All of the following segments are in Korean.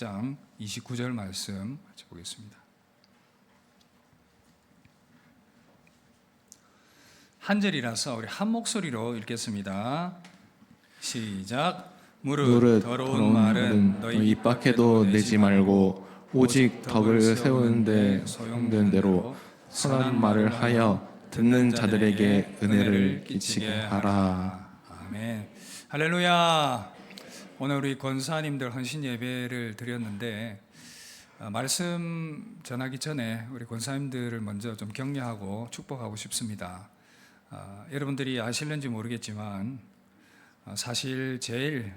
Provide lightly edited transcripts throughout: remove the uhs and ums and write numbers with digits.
장 29절 말씀 같이 보겠습니다. 한 절이라서 우리 한 목소리로 읽겠습니다. 시작. 무릇 더러운 말은 너희 입 밖에도 내지 말고 오직 덕을 세우는데 소용되는 대로 선한 말을 하여 듣는 자들에게 은혜를 끼치게 하라. 아멘. 할렐루야. 오늘 우리 권사님들 헌신 예배를 드렸는데 말씀 전하기 전에 우리 권사님들을 먼저 좀 격려하고 축복하고 싶습니다. 여러분들이 아실는지 모르겠지만 사실 제일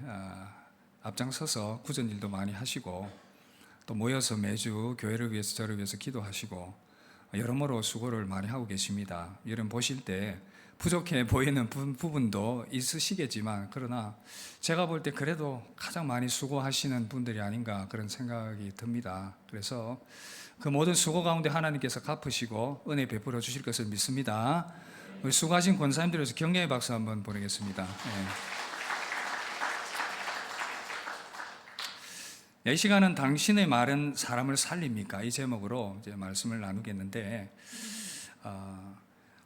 앞장서서 구전 일도 많이 하시고 또 모여서 매주 교회를 위해서 저를 위해서 기도하시고 여러모로 수고를 많이 하고 계십니다. 여러분 보실 때 부족해 보이는 부분도 있으시겠지만 그러나 제가 볼 때 그래도 가장 많이 수고하시는 분들이 아닌가 그런 생각이 듭니다. 그래서 그 모든 수고 가운데 하나님께서 갚으시고 은혜 베풀어 주실 것을 믿습니다. 우리 수고하신 권사님들에서 격려의 박수 한번 보내겠습니다. 이 시간은 당신의 말은 사람을 살립니까? 이 제목으로 이제 말씀을 나누겠는데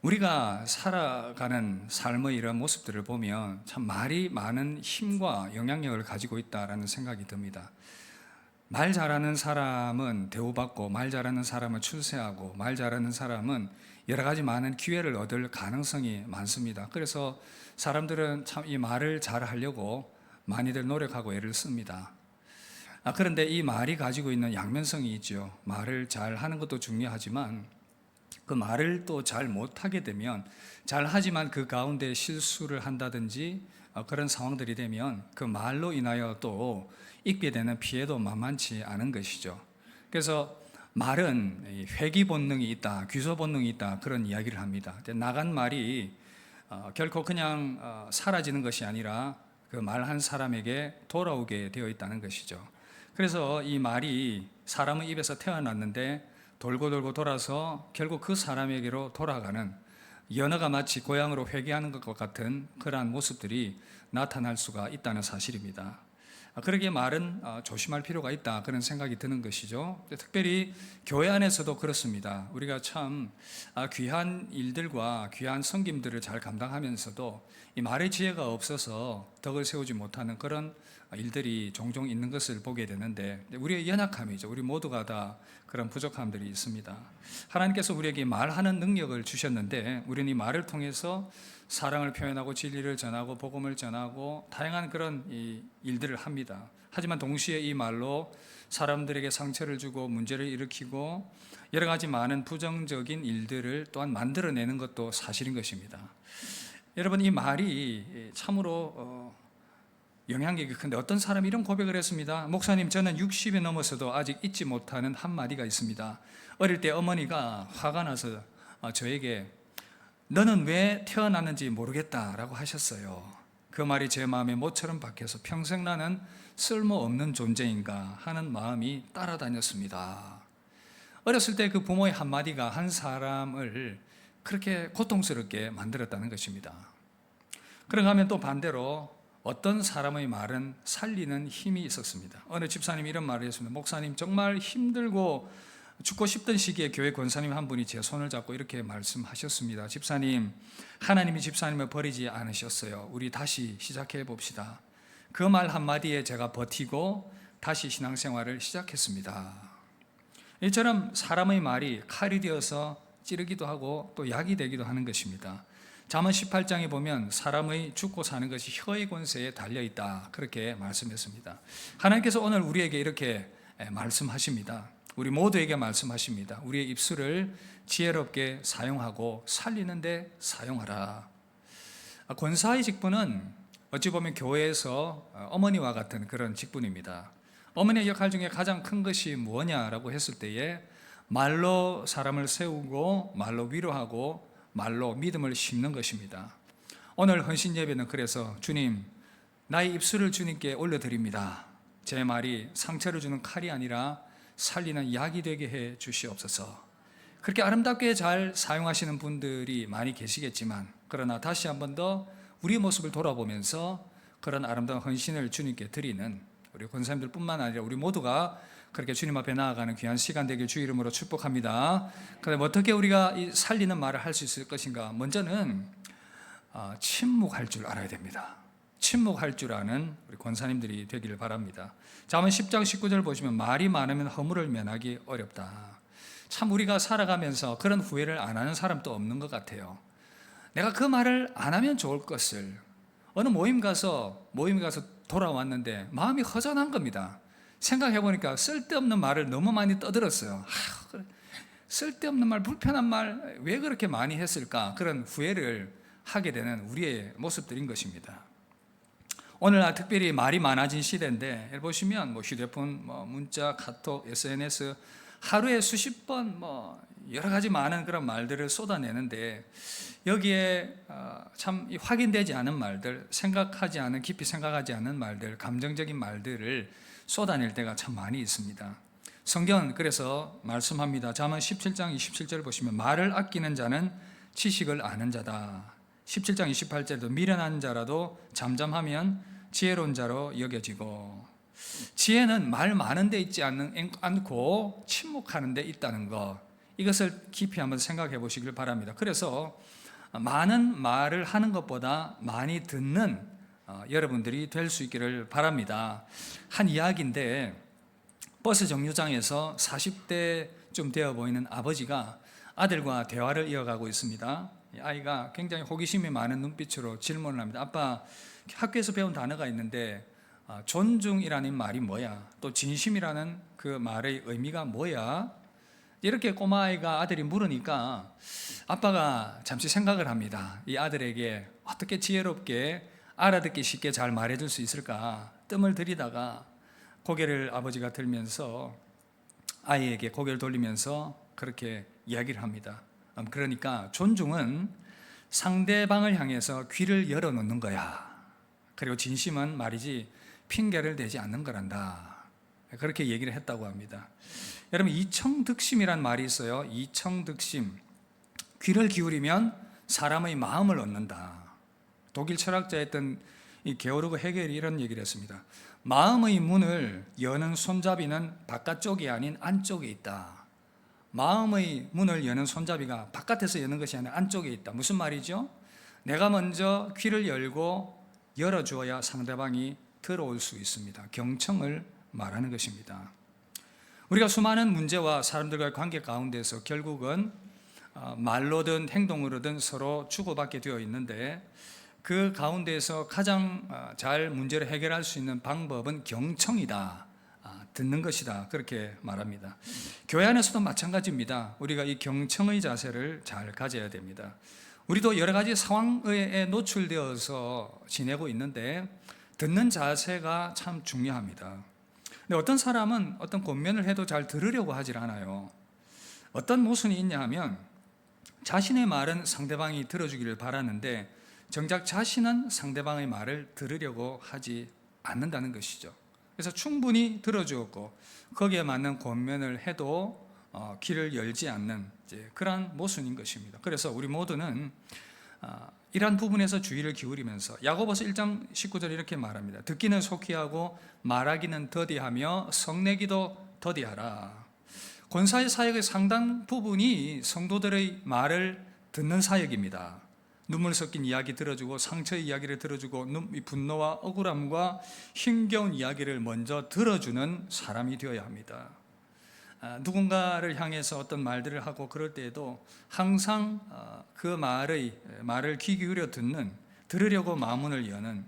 우리가 살아가는 삶의 이런 모습들을 보면 참 말이 많은 힘과 영향력을 가지고 있다라는 생각이 듭니다. 말 잘하는 사람은 대우받고 말 잘하는 사람은 출세하고 말 잘하는 사람은 여러 가지 많은 기회를 얻을 가능성이 많습니다. 그래서 사람들은 참 이 말을 잘하려고 많이들 노력하고 애를 씁니다. 그런데 이 말이 가지고 있는 양면성이 있죠. 말을 잘하는 것도 중요하지만 그 말을 또 잘 못하게 되면 잘하지만 그 가운데 실수를 한다든지 그런 상황들이 되면 그 말로 인하여 또 입게 되는 피해도 만만치 않은 것이죠. 그래서 말은 회귀 본능이 있다, 귀소 본능이 있다 그런 이야기를 합니다. 나간 말이 결코 그냥 사라지는 것이 아니라 그 말한 사람에게 돌아오게 되어 있다는 것이죠. 그래서 이 말이 사람의 입에서 태어났는데 돌고 돌고 돌아서 결국 그 사람에게로 돌아가는 연어가 마치 고향으로 회귀하는 것과 같은 그러한 모습들이 나타날 수가 있다는 사실입니다. 그러기에 말은 조심할 필요가 있다 그런 생각이 드는 것이죠. 특별히 교회 안에서도 그렇습니다. 우리가 참 귀한 일들과 귀한 섬김들을 잘 감당하면서도 이 말의 지혜가 없어서 덕을 세우지 못하는 그런 일들이 종종 있는 것을 보게 되는데 우리의 연약함이죠. 우리 모두가 다 그런 부족함들이 있습니다. 하나님께서 우리에게 말하는 능력을 주셨는데 우리는 이 말을 통해서 사랑을 표현하고 진리를 전하고 복음을 전하고 다양한 그런 일들을 합니다. 하지만 동시에 이 말로 사람들에게 상처를 주고 문제를 일으키고 여러 가지 많은 부정적인 일들을 또한 만들어내는 것도 사실인 것입니다. 여러분 이 말이 참으로 영향력이 큰데 어떤 사람이 이런 고백을 했습니다. 목사님 저는 60이 넘어서도 아직 잊지 못하는 한마디가 있습니다. 어릴 때 어머니가 화가 나서 저에게 너는 왜 태어났는지 모르겠다라고 하셨어요. 그 말이 제 마음에 못처럼 박혀서 평생 나는 쓸모없는 존재인가 하는 마음이 따라다녔습니다. 어렸을 때 그 부모의 한마디가 한 사람을 그렇게 고통스럽게 만들었다는 것입니다. 그런가 하면 또 반대로 어떤 사람의 말은 살리는 힘이 있었습니다. 어느 집사님이 이런 말을 했습니다. 목사님 정말 힘들고 죽고 싶던 시기에 교회 권사님 한 분이 제 손을 잡고 이렇게 말씀하셨습니다. 집사님, 하나님이 집사님을 버리지 않으셨어요. 우리 다시 시작해 봅시다. 그 말 한마디에 제가 버티고 다시 신앙생활을 시작했습니다. 이처럼 사람의 말이 칼이 되어서 찌르기도 하고 또 약이 되기도 하는 것입니다. 잠언 18장에 보면 사람의 죽고 사는 것이 혀의 권세에 달려있다 그렇게 말씀했습니다. 하나님께서 오늘 우리에게 이렇게 말씀하십니다. 우리 모두에게 말씀하십니다. 우리의 입술을 지혜롭게 사용하고 살리는 데 사용하라. 권사의 직분은 어찌 보면 교회에서 어머니와 같은 그런 직분입니다. 어머니의 역할 중에 가장 큰 것이 무엇냐라고 했을 때에 말로 사람을 세우고 말로 위로하고 말로 믿음을 심는 것입니다. 오늘 헌신 예배는 그래서 주님, 나의 입술을 주님께 올려드립니다. 제 말이 상처를 주는 칼이 아니라 살리는 약이 되게 해 주시옵소서. 그렇게 아름답게 잘 사용하시는 분들이 많이 계시겠지만 그러나 다시 한 번 더 우리의 모습을 돌아보면서 그런 아름다운 헌신을 주님께 드리는 우리 권사님들뿐만 아니라 우리 모두가 그렇게 주님 앞에 나아가는 귀한 시간 되길 주 이름으로 축복합니다. 그다음에 어떻게 우리가 이 살리는 말을 할 수 있을 것인가? 먼저는 침묵할 줄 알아야 됩니다. 침묵할 줄 아는 우리 권사님들이 되기를 바랍니다. 잠언 10장 19절 보시면 말이 많으면 허물을 면하기 어렵다. 참 우리가 살아가면서 그런 후회를 안 하는 사람도 없는 것 같아요. 내가 그 말을 안 하면 좋을 것을. 어느 모임 가서 돌아왔는데 마음이 허전한 겁니다. 생각해 보니까 쓸데없는 말을 너무 많이 떠들었어요. 쓸데없는 말, 불편한 말 왜 그렇게 많이 했을까? 그런 후회를 하게 되는 우리의 모습들인 것입니다. 오늘날 특별히 말이 많아진 시대인데 보시면 휴대폰, 문자, 카톡, SNS 하루에 수십 번 여러 가지 많은 그런 말들을 쏟아내는데 여기에 참 확인되지 않은 말들, 깊이 생각하지 않은 말들, 감정적인 말들을 쏟아낼 때가 참 많이 있습니다. 성경은 그래서 말씀합니다. 잠언 17장 27절 보시면 말을 아끼는 자는 지식을 아는 자다. 17장 28절도 미련한 자라도 잠잠하면 지혜로운 자로 여겨지고, 지혜는 말 많은 데 있지 않고 침묵하는 데 있다는 것, 이것을 깊이 한번 생각해 보시길 바랍니다. 그래서 많은 말을 하는 것보다 많이 듣는 여러분들이 될 수 있기를 바랍니다. 한 이야기인데 버스 정류장에서 40대쯤 되어 보이는 아버지가 아들과 대화를 이어가고 있습니다. 아이가 굉장히 호기심이 많은 눈빛으로 질문을 합니다. 아빠, 학교에서 배운 단어가 있는데 존중이라는 말이 뭐야? 또 진심이라는 그 말의 의미가 뭐야? 이렇게 꼬마아이가 아들이 물으니까 아빠가 잠시 생각을 합니다. 이 아들에게 어떻게 지혜롭게 알아듣기 쉽게 잘 말해줄 수 있을까? 뜸을 들이다가 고개를 아버지가 들면서 아이에게 고개를 돌리면서 그렇게 이야기를 합니다. 그러니까 존중은 상대방을 향해서 귀를 열어놓는 거야. 그리고 진심은 말이지 핑계를 대지 않는 거란다. 그렇게 얘기를 했다고 합니다. 여러분, 이청득심이란 말이 있어요. 이청득심. 귀를 기울이면 사람의 마음을 얻는다. 독일 철학자였던 이 게오르그 헤겔이 이런 얘기를 했습니다. 마음의 문을 여는 손잡이는 바깥쪽이 아닌 안쪽에 있다. 마음의 문을 여는 손잡이가 바깥에서 여는 것이 아니라 안쪽에 있다. 무슨 말이죠? 내가 먼저 귀를 열어주어야 상대방이 들어올 수 있습니다. 경청을 말하는 것입니다. 우리가 수많은 문제와 사람들과의 관계 가운데서 결국은 말로든 행동으로든 서로 주고받게 되어 있는데 그 가운데서 가장 잘 문제를 해결할 수 있는 방법은 경청이다. 듣는 것이다. 그렇게 말합니다. 교회 안에서도 마찬가지입니다. 우리가 이 경청의 자세를 잘 가져야 됩니다. 우리도 여러 가지 상황에 노출되어서 지내고 있는데 듣는 자세가 참 중요합니다. 근데 어떤 사람은 어떤 권면을 해도 잘 들으려고 하질 않아요. 어떤 모순이 있냐 하면 자신의 말은 상대방이 들어주기를 바라는데 정작 자신은 상대방의 말을 들으려고 하지 않는다는 것이죠. 그래서 충분히 들어주었고 거기에 맞는 권면을 해도 귀를 열지 않는 그러한 모순인 것입니다. 그래서 우리 모두는 이러한 부분에서 주의를 기울이면서 야고보서 1장 19절 이렇게 말합니다. 듣기는 속히 하고 말하기는 더디하며 성내기도 더디하라. 권사의 사역의 상당 부분이 성도들의 말을 듣는 사역입니다. 눈물 섞인 이야기 들어주고 상처의 이야기를 들어주고 분노와 억울함과 힘겨운 이야기를 먼저 들어주는 사람이 되어야 합니다. 누군가를 향해서 어떤 말들을 하고 그럴 때에도 항상 그 말을 귀 기울여 들으려고 마음문을 여는,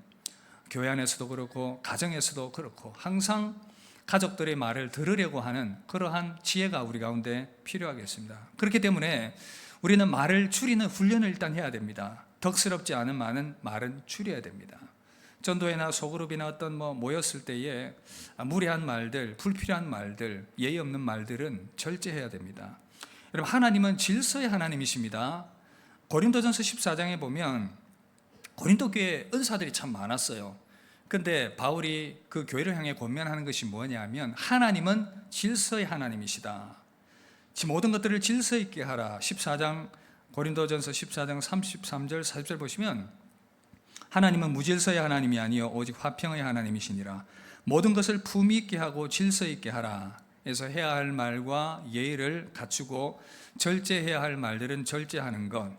교회 안에서도 그렇고 가정에서도 그렇고 항상 가족들의 말을 들으려고 하는 그러한 지혜가 우리 가운데 필요하겠습니다. 그렇기 때문에 우리는 말을 줄이는 훈련을 일단 해야 됩니다. 덕스럽지 않은 말은 줄여야 됩니다. 전도회나 소그룹이나 어떤 모였을 때에 무례한 말들, 불필요한 말들, 예의 없는 말들은 절제해야 됩니다. 여러분, 하나님은 질서의 하나님이십니다. 고린도전서 14장에 보면 고린도 교회에 은사들이 참 많았어요. 그런데 바울이 그 교회를 향해 권면하는 것이 뭐냐면 하나님은 질서의 하나님이시다. 모든 것들을 질서 있게 하라. 고린도전서 14장 33절 40절 보시면 하나님은 무질서의 하나님이 아니요 오직 화평의 하나님이시니라. 모든 것을 품위 있게 하고 질서 있게 하라. 그래서 해야 할 말과 예의를 갖추고 절제해야 할 말들은 절제하는 것,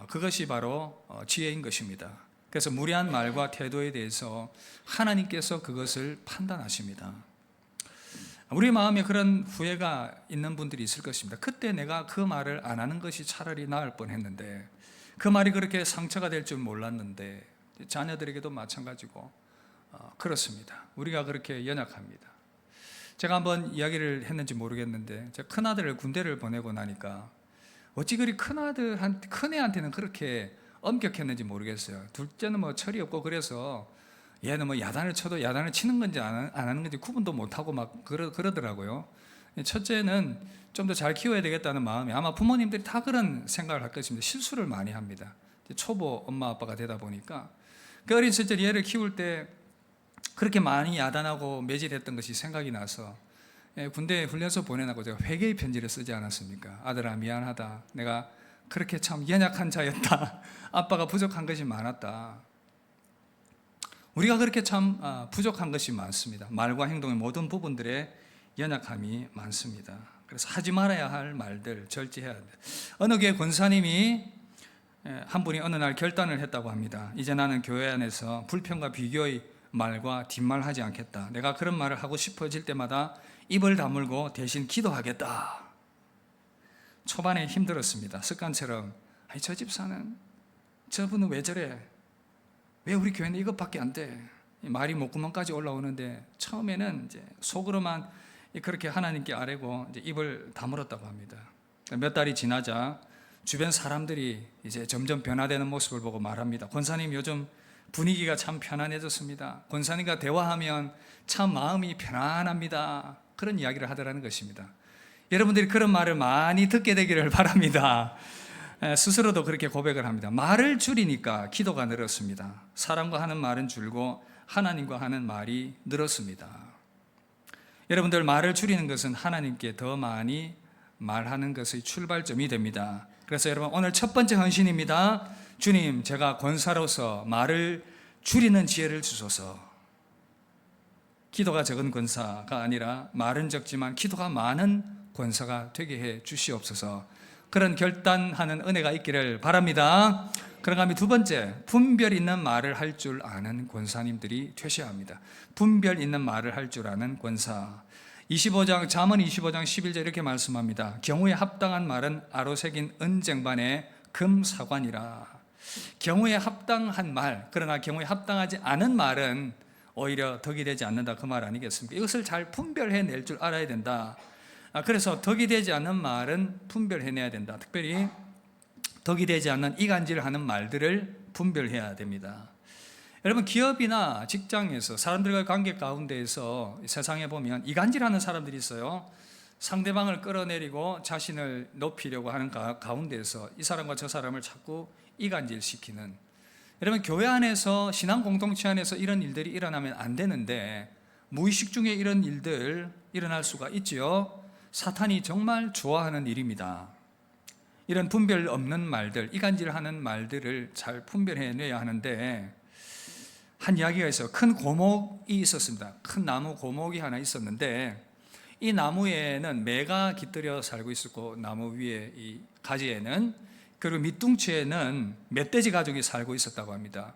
그것이 바로 지혜인 것입니다. 그래서 무례한 말과 태도에 대해서 하나님께서 그것을 판단하십니다. 우리 마음에 그런 후회가 있는 분들이 있을 것입니다. 그때 내가 그 말을 안 하는 것이 차라리 나을 뻔했는데, 그 말이 그렇게 상처가 될 줄 몰랐는데, 자녀들에게도 마찬가지고 그렇습니다. 우리가 그렇게 연약합니다. 제가 한번 이야기를 했는지 모르겠는데, 제 큰아들을 군대를 보내고 나니까 어찌 그리 큰애한테는 그렇게 엄격했는지 모르겠어요. 둘째는 뭐 철이 없고 그래서 얘는 뭐 야단을 쳐도 야단을 치는 건지 안 하는 건지 구분도 못하고 막 그러더라고요. 첫째는 좀 더 잘 키워야 되겠다는 마음이, 아마 부모님들이 다 그런 생각을 할 것입니다. 실수를 많이 합니다. 초보 엄마 아빠가 되다 보니까 그 어린 시절 얘를 키울 때 그렇게 많이 야단하고 매질했던 것이 생각이 나서 군대 훈련소 보내라고 제가 회개의 편지를 쓰지 않았습니까? 아들아, 미안하다. 내가 그렇게 참 연약한 자였다. 아빠가 부족한 것이 많았다. 우리가 그렇게 참 부족한 것이 많습니다. 말과 행동의 모든 부분들에 연약함이 많습니다. 그래서 하지 말아야 할 말들 절제해야 합니다. 어느 교회 권사님이 한 분이 어느 날 결단을 했다고 합니다. 이제 나는 교회 안에서 불평과 비교의 말과 뒷말하지 않겠다. 내가 그런 말을 하고 싶어질 때마다 입을 다물고 대신 기도하겠다. 초반에 힘들었습니다. 습관처럼 저 집사는, 저분은 왜 저래? 왜 우리 교회는 이것밖에 안 돼? 말이 목구멍까지 올라오는데 처음에는 이제 속으로만 그렇게 하나님께 아뢰고 이제 입을 다물었다고 합니다. 몇 달이 지나자 주변 사람들이 이제 점점 변화되는 모습을 보고 말합니다. 권사님, 요즘 분위기가 참 편안해졌습니다. 권사님과 대화하면 참 마음이 편안합니다. 그런 이야기를 하더라는 것입니다. 여러분들이 그런 말을 많이 듣게 되기를 바랍니다. 스스로도 그렇게 고백을 합니다. 말을 줄이니까 기도가 늘었습니다. 사람과 하는 말은 줄고 하나님과 하는 말이 늘었습니다. 여러분들, 말을 줄이는 것은 하나님께 더 많이 말하는 것의 출발점이 됩니다. 그래서 여러분, 오늘 첫 번째 헌신입니다. 주님, 제가 권사로서 말을 줄이는 지혜를 주소서. 기도가 적은 권사가 아니라 말은 적지만 기도가 많은 권사가 되게 해 주시옵소서. 그런 결단하는 은혜가 있기를 바랍니다. 그런가 하면 두 번째, 분별 있는 말을 할 줄 아는 권사님들이 되셔야 합니다. 분별 있는 말을 할 줄 아는 권사. 잠언 25장 11절 이렇게 말씀합니다. 경우에 합당한 말은 아로새긴 은쟁반의 금사관이라. 경우에 합당한 말, 그러나 경우에 합당하지 않은 말은 오히려 덕이 되지 않는다, 그 말 아니겠습니까? 이것을 잘 분별해낼 줄 알아야 된다. 그래서 덕이 되지 않는 말은 분별해내야 된다. 특별히 덕이 되지 않는 이간질하는 말들을 분별해야 됩니다. 여러분, 기업이나 직장에서 사람들과의 관계 가운데에서 세상에 보면 이간질하는 사람들이 있어요. 상대방을 끌어내리고 자신을 높이려고 하는 가운데에서 이 사람과 저 사람을 자꾸 이간질시키는, 여러분, 교회 안에서, 신앙 공동체 안에서 이런 일들이 일어나면 안 되는데 무의식 중에 이런 일들 일어날 수가 있지요. 사탄이 정말 좋아하는 일입니다. 이런 분별 없는 말들, 이간질하는 말들을 잘 분별해내야 하는데, 한 이야기가 있어요. 큰 고목이 있었습니다. 큰 나무 고목이 하나 있었는데, 이 나무에는 매가 깃들여 살고 있었고, 나무 위에 이 가지에는, 그리고 밑둥치에는 멧돼지 가족이 살고 있었다고 합니다.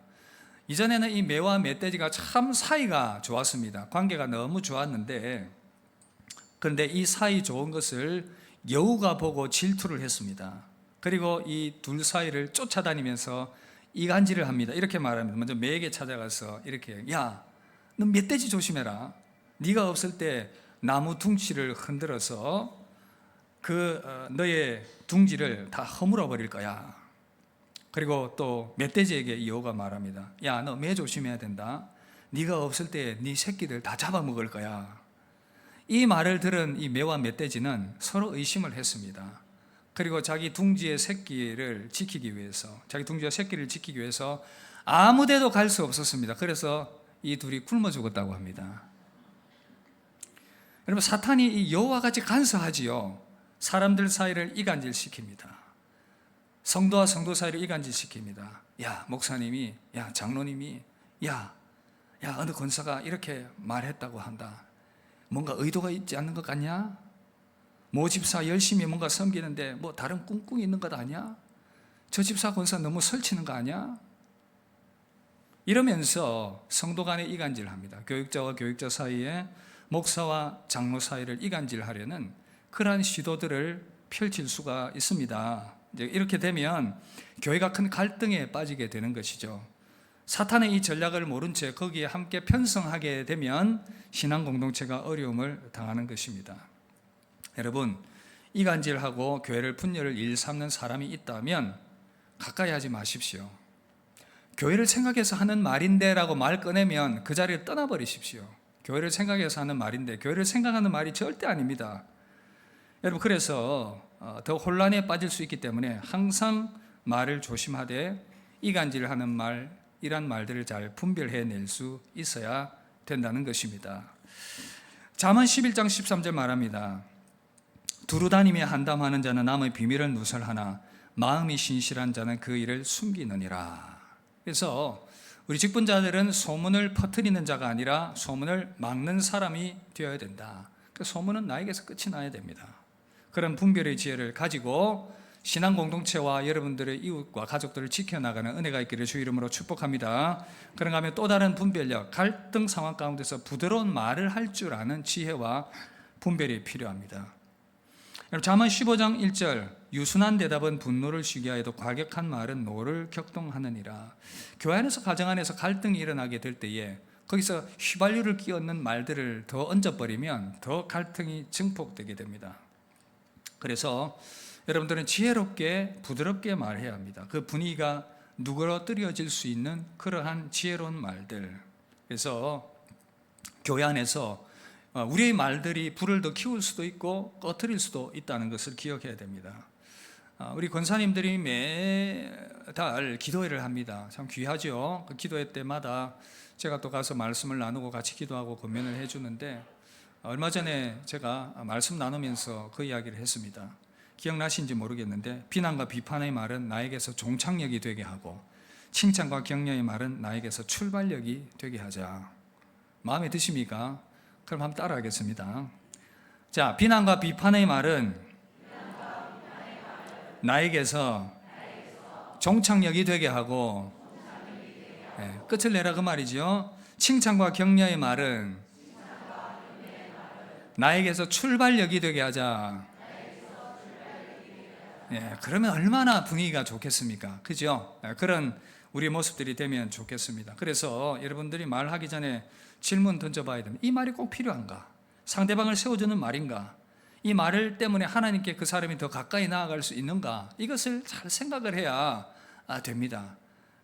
이전에는 이 매와 멧돼지가 참 사이가 좋았습니다. 관계가 너무 좋았는데, 그런데 이 사이 좋은 것을 여우가 보고 질투를 했습니다. 그리고 이 둘 사이를 쫓아다니면서 이간질을 합니다. 이렇게 말합니다. 먼저 매에게 찾아가서 이렇게, 야, 너 멧돼지 조심해라. 네가 없을 때 나무 둥치를 흔들어서 너의 둥지를 다 허물어 버릴 거야. 그리고 또 멧돼지에게 여우가 말합니다. 야, 너 매 조심해야 된다. 네가 없을 때 네 새끼들 다 잡아먹을 거야. 이 말을 들은 이 매와 멧돼지는 서로 의심을 했습니다. 그리고 자기 둥지의 새끼를 지키기 위해서 아무 데도 갈 수 없었습니다. 그래서 이 둘이 굶어 죽었다고 합니다. 여러분, 사탄이 이 여우와 같이 간사하지요. 사람들 사이를 이간질시킵니다. 성도와 성도 사이를 이간질시킵니다. 야, 목사님이, 야, 장로님이, 야, 야, 어느 권사가 이렇게 말했다고 한다. 뭔가 의도가 있지 않는 것 같냐? 모 집사 열심히 뭔가 섬기는데 뭐 다른 꿍꿍이 있는 것 아니야? 저 집사 권사 너무 설치는 거 아니야? 이러면서 성도 간에 이간질합니다. 교육자와 교육자 사이에, 목사와 장로 사이를 이간질하려는 그러한 시도들을 펼칠 수가 있습니다. 이제 이렇게 되면 교회가 큰 갈등에 빠지게 되는 것이죠. 사탄의 이 전략을 모른 채 거기에 함께 편성하게 되면 신앙 공동체가 어려움을 당하는 것입니다. 여러분, 이간질하고 교회를 분열을 일삼는 사람이 있다면 가까이 하지 마십시오. 교회를 생각해서 하는 말인데 라고 말 꺼내면 그 자리를 떠나버리십시오. 교회를 생각해서 하는 말인데, 교회를 생각하는 말이 절대 아닙니다. 여러분, 그래서 더 혼란에 빠질 수 있기 때문에 항상 말을 조심하되 이간질하는 말, 이런 말들을 잘 분별해낼 수 있어야 된다는 것입니다. 잠언 11장 13절 말합니다. 두루 다니며 한담하는 자는 남의 비밀을 누설하나 마음이 신실한 자는 그 일을 숨기느니라. 그래서 우리 직분자들은 소문을 퍼뜨리는 자가 아니라 소문을 막는 사람이 되어야 된다. 그 소문은 나에게서 끝이 나야 됩니다. 그런 분별의 지혜를 가지고 신앙 공동체와 여러분들의 이웃과 가족들을 지켜나가는 은혜가 있기를 주 이름으로 축복합니다. 그런가 하면 또 다른 분별력, 갈등 상황 가운데서 부드러운 말을 할 줄 아는 지혜와 분별이 필요합니다. 잠언 15장 1절, 유순한 대답은 분노를 쉬게 하여도 과격한 말은 노를 격동하느니라. 교회 안에서, 가정 안에서 갈등이 일어나게 될 때에 거기서 휘발유를 끼얹는 말들을 더 얹어버리면 더 갈등이 증폭되게 됩니다. 그래서 여러분들은 지혜롭게 부드럽게 말해야 합니다. 그 분위기가 누그러뜨려질 수 있는 그러한 지혜로운 말들. 그래서 교회 안에서 우리의 말들이 불을 더 키울 수도 있고 꺼뜨릴 수도 있다는 것을 기억해야 됩니다. 우리 권사님들이 매달 기도회를 합니다. 참 귀하죠. 그 기도회 때마다 제가 또 가서 말씀을 나누고 같이 기도하고 권면을 해주는데, 얼마 전에 제가 말씀 나누면서 그 이야기를 했습니다. 기억나신지 모르겠는데, 비난과 비판의 말은 나에게서 종착역이 되게 하고 칭찬과 격려의 말은 나에게서 출발력이 되게 하자. 마음에 드십니까? 그럼 한번 따라 하겠습니다. 자, 비난과 비판의 말은 나에게서 종착역이 되게 하고, 끝을 내라 그 말이죠. 칭찬과 격려의 말은 나에게서 출발력이 되게 하자. 그러면 얼마나 분위기가 좋겠습니까? 그죠? 그런 우리 모습들이 되면 좋겠습니다. 그래서 여러분들이 말하기 전에 질문 던져봐야 됩니다. 이 말이 꼭 필요한가? 상대방을 세워주는 말인가? 이 말 때문에 하나님께 그 사람이 더 가까이 나아갈 수 있는가? 이것을 잘 생각을 해야 됩니다.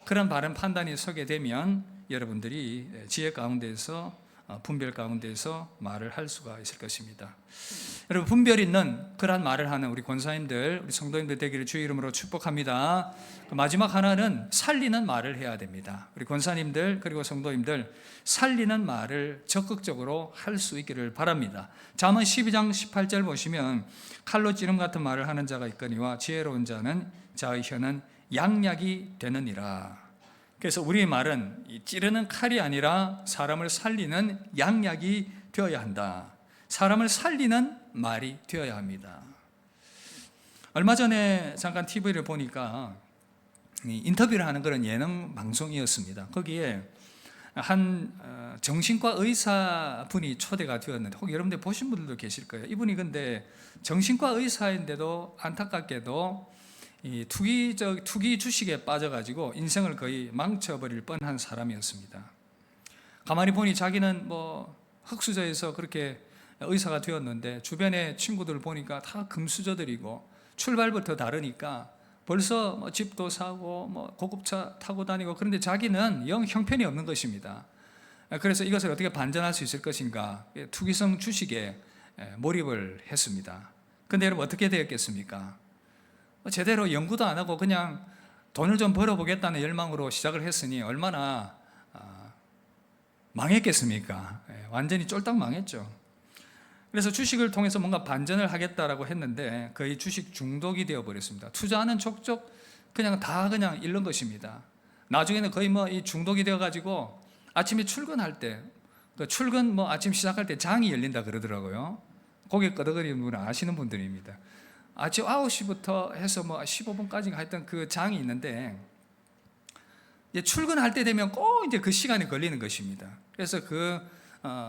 그런 바른 판단이 서게 되면 여러분들이 지혜 가운데서, 분별 가운데서 말을 할 수가 있을 것입니다. 여러분, 분별 있는 그러한 말을 하는 우리 권사님들, 우리 성도님들 되기를 주의 이름으로 축복합니다. 마지막 하나는 살리는 말을 해야 됩니다. 우리 권사님들 그리고 성도님들, 살리는 말을 적극적으로 할 수 있기를 바랍니다. 잠언 12장 18절 보시면, 칼로 찌름 같은 말을 하는 자가 있거니와 지혜로운 자는 자의 혀는 양약이 되느니라. 그래서 우리의 말은 찌르는 칼이 아니라 사람을 살리는 양약이 되어야 한다. 사람을 살리는 말이 되어야 합니다. 얼마 전에 잠깐 TV를 보니까 인터뷰를 하는 그런 예능 방송이었습니다. 거기에 한 정신과 의사분이 초대가 되었는데, 혹 여러분들 보신 분들도 계실 거예요. 이분이 근데 정신과 의사인데도 안타깝게도 이 투기 주식에 빠져가지고 인생을 거의 망쳐버릴 뻔한 사람이었습니다. 가만히 보니 자기는 흙수저에서 그렇게 의사가 되었는데, 주변의 친구들 보니까 다 금수저들이고 출발부터 다르니까 벌써 집도 사고 고급차 타고 다니고, 그런데 자기는 영 형편이 없는 것입니다. 그래서 이것을 어떻게 반전할 수 있을 것인가, 투기성 주식에 몰입을 했습니다. 그런데 여러분, 어떻게 되었겠습니까? 제대로 연구도 안 하고 그냥 돈을 좀 벌어보겠다는 열망으로 시작을 했으니 얼마나 망했겠습니까? 완전히 쫄딱 망했죠. 그래서 주식을 통해서 뭔가 반전을 하겠다라고 했는데 거의 주식 중독이 되어버렸습니다. 투자하는 족족 그냥 다 잃는 것입니다. 나중에는 거의 이 중독이 되어가지고 아침에 출근할 때, 그 출근 아침 시작할 때 장이 열린다 그러더라고요. 고개 끄덕거리는 분은 아시는 분들입니다. 아침 9시부터 해서 15분까지 하여튼 그 장이 있는데, 이제 출근할 때 되면 꼭 이제 그 시간이 걸리는 것입니다. 그래서 그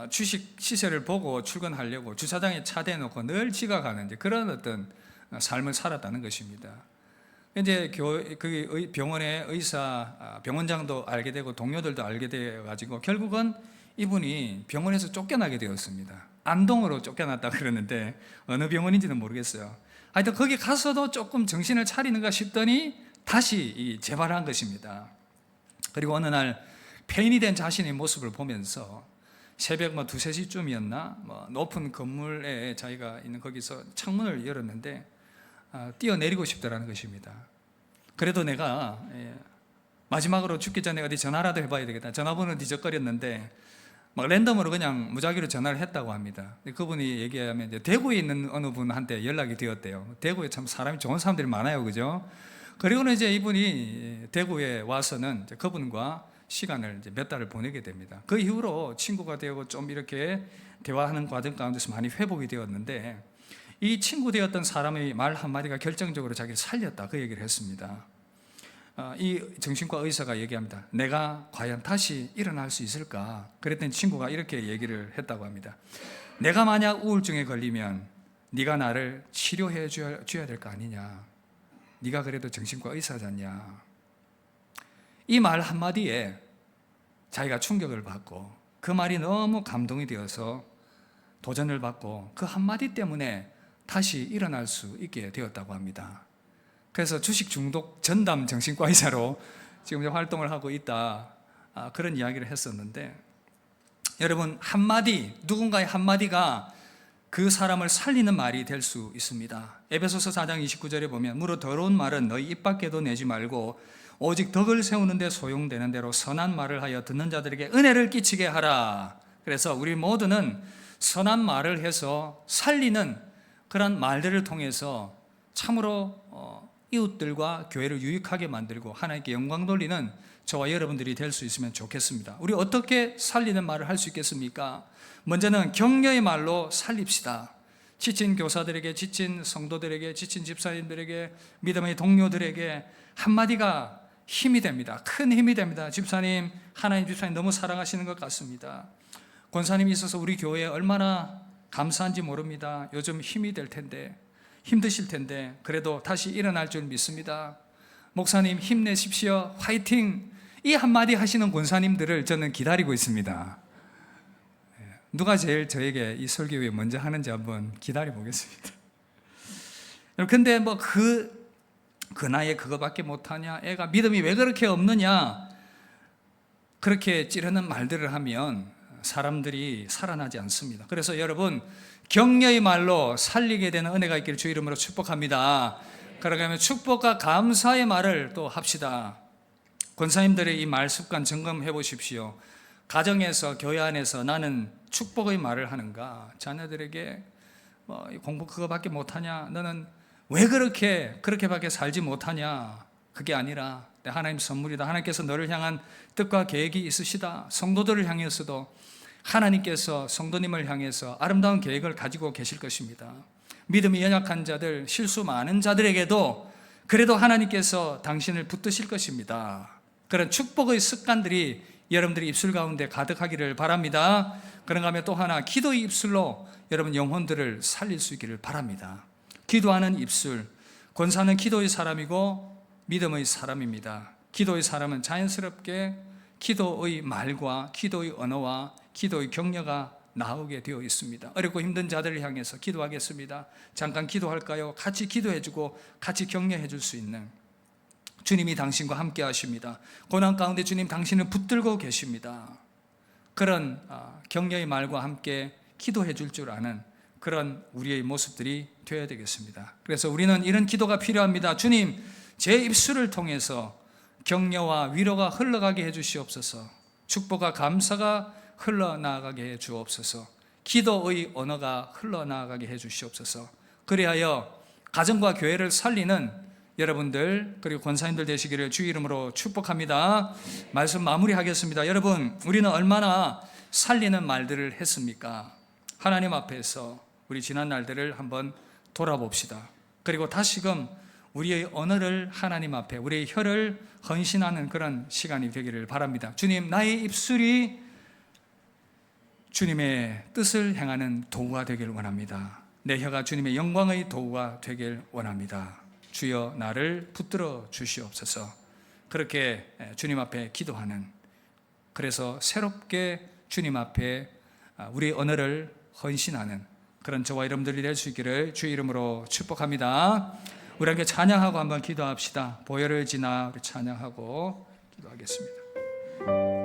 주식 시세를 보고 출근하려고 주차장에 차 대놓고 늘 지각하는 이제 그런 어떤 삶을 살았다는 것입니다. 이제 그 병원의 의사, 병원장도 알게 되고 동료들도 알게 되어 가지고 결국은 이분이 병원에서 쫓겨나게 되었습니다. 안동으로 쫓겨났다 그러는데 어느 병원인지는 모르겠어요. 하여튼 거기 가서도 조금 정신을 차리는가 싶더니 다시 재발한 것입니다. 그리고 어느 날 폐인이 된 자신의 모습을 보면서 새벽 2, 3시쯤이었나 높은 건물에 자기가 있는 거기서 창문을 열었는데 뛰어내리고 싶더라는 것입니다. 그래도 내가 마지막으로 죽기 전에 어디 전화라도 해봐야 되겠다. 전화번호를 뒤적거렸는데 랜덤으로 그냥 무작위로 전화를 했다고 합니다. 그분이 얘기하면 이제 대구에 있는 어느 분한테 연락이 되었대요. 대구에 참 사람이 좋은 사람들이 많아요, 그죠? 그리고는 이제 이분이 대구에 와서는 이제 그분과 시간을 이제 몇 달을 보내게 됩니다. 그 이후로 친구가 되고 좀 이렇게 대화하는 과정 가운데서 많이 회복이 되었는데, 이 친구 되었던 사람의 말 한마디가 결정적으로 자기를 살렸다, 그 얘기를 했습니다. 이 정신과 의사가 얘기합니다. 내가 과연 다시 일어날 수 있을까? 그랬더니 친구가 이렇게 얘기를 했다고 합니다. 내가 만약 우울증에 걸리면 네가 나를 치료해 줘야 될 거 아니냐? 네가 그래도 정신과 의사잖냐? 이 말 한마디에 자기가 충격을 받고 그 말이 너무 감동이 되어서 도전을 받고 그 한마디 때문에 다시 일어날 수 있게 되었다고 합니다. 그래서 주식 중독 전담 정신과 의사로 지금 활동을 하고 있다, 그런 이야기를 했었는데, 여러분, 한마디, 누군가의 한마디가 그 사람을 살리는 말이 될 수 있습니다. 에베소서 4장 29절에 보면 무릇 더러운 말은 너희 입 밖에도 내지 말고 오직 덕을 세우는 데 소용되는 대로 선한 말을 하여 듣는 자들에게 은혜를 끼치게 하라. 그래서 우리 모두는 선한 말을 해서 살리는 그런 말들을 통해서 참으로 이웃들과 교회를 유익하게 만들고 하나님께 영광 돌리는 저와 여러분들이 될 수 있으면 좋겠습니다. 우리 어떻게 살리는 말을 할 수 있겠습니까? 먼저는 격려의 말로 살립시다. 지친 교사들에게, 지친 성도들에게, 지친 집사님들에게, 믿음의 동료들에게 한마디가 힘이 됩니다. 큰 힘이 됩니다. 집사님, 하나님 집사님 너무 사랑하시는 것 같습니다. 권사님이 있어서 우리 교회에 얼마나 감사한지 모릅니다. 요즘 힘이 될 텐데, 힘드실 텐데 그래도 다시 일어날 줄 믿습니다. 목사님 힘내십시오. 화이팅. 이 한마디 하시는 권사님들을 저는 기다리고 있습니다. 누가 제일 저에게 이 설교 왜 먼저 하는지 한번 기다려 보겠습니다. 근데 그 나이에 그거밖에 못하냐, 애가 믿음이 왜 그렇게 없느냐, 그렇게 찌르는 말들을 하면 사람들이 살아나지 않습니다. 그래서 여러분, 격려의 말로 살리게 되는 은혜가 있기를 주 이름으로 축복합니다. 그러면 축복과 감사의 말을 또 합시다. 권사님들의 이 말 습관 점검해 보십시오. 가정에서, 교회 안에서 나는 축복의 말을 하는가? 자녀들에게 공부 그거밖에 못하냐? 너는 왜 그렇게밖에 살지 못하냐? 그게 아니라 하나님 선물이다. 하나님께서 너를 향한 뜻과 계획이 있으시다. 성도들을 향해서도 하나님께서 성도님을 향해서 아름다운 계획을 가지고 계실 것입니다. 믿음이 연약한 자들, 실수 많은 자들에게도 그래도 하나님께서 당신을 붙드실 것입니다. 그런 축복의 습관들이 여러분들의 입술 가운데 가득하기를 바랍니다. 그런가 하면 또 하나, 기도의 입술로 여러분 영혼들을 살릴 수 있기를 바랍니다. 기도하는 입술, 권사는 기도의 사람이고 믿음의 사람입니다. 기도의 사람은 자연스럽게 기도의 말과 기도의 언어와 기도의 격려가 나오게 되어 있습니다. 어렵고 힘든 자들을 향해서 기도하겠습니다. 잠깐 기도할까요? 같이 기도해주고 같이 격려해 줄 수 있는, 주님이 당신과 함께 하십니다. 고난 가운데 주님 당신을 붙들고 계십니다. 그런 격려의 말과 함께 기도해 줄 아는 그런 우리의 모습들이 되어야 되겠습니다. 그래서 우리는 이런 기도가 필요합니다. 주님, 제 입술을 통해서 격려와 위로가 흘러가게 해 주시옵소서. 축복과 감사가 흘러나가게 해 주옵소서. 기도의 언어가 흘러나가게 해 주시옵소서. 그리하여 가정과 교회를 살리는 여러분들 그리고 권사님들 되시기를 주 이름으로 축복합니다. 말씀 마무리하겠습니다. 여러분, 우리는 얼마나 살리는 말들을 했습니까? 하나님 앞에서 우리 지난 날들을 한번 돌아봅시다. 그리고 다시금 우리의 언어를 하나님 앞에, 우리의 혀를 헌신하는 그런 시간이 되기를 바랍니다. 주님, 나의 입술이 주님의 뜻을 행하는 도구가 되길 원합니다. 내 혀가 주님의 영광의 도구가 되길 원합니다. 주여, 나를 붙들어 주시옵소서. 그렇게 주님 앞에 기도하는, 그래서 새롭게 주님 앞에 우리의 언어를 헌신하는 그런 저와 여러분들이 될 수 있기를 주의 이름으로 축복합니다. 우리 함께 찬양하고 한번 기도합시다. 보혈을 지나 우리 찬양하고 기도하겠습니다.